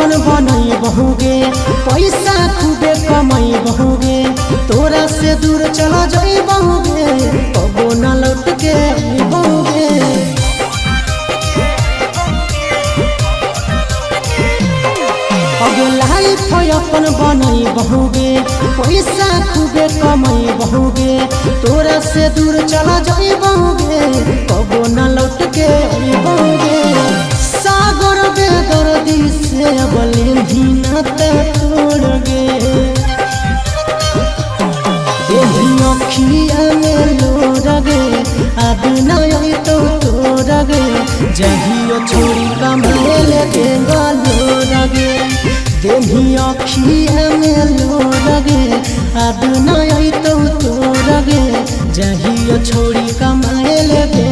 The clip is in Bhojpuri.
अपन बनई बहुगे, पैसा खूबे कमाई बहुगे, तोरा से दूर चला जाई बहुगे, कबो न लौट के बहुगे। अगे लाइफ अपन बनई बहुगे, पैसा खूबे कमाई बहुगे, तोरा से दूर चला जाई बहुगे, कबो न लौट के बहुगे। सागर बेदर्दी से बोले भी नाता तोड़ गे, अखिया में लोर गे, अब नई तो तोड़ गे, जहियो छोड़ी कमाए लगे लोर गे, देही अखिया में लोर गे, अब नई तो तोड़ गे, जहियो छोड़ी कमाए लगे।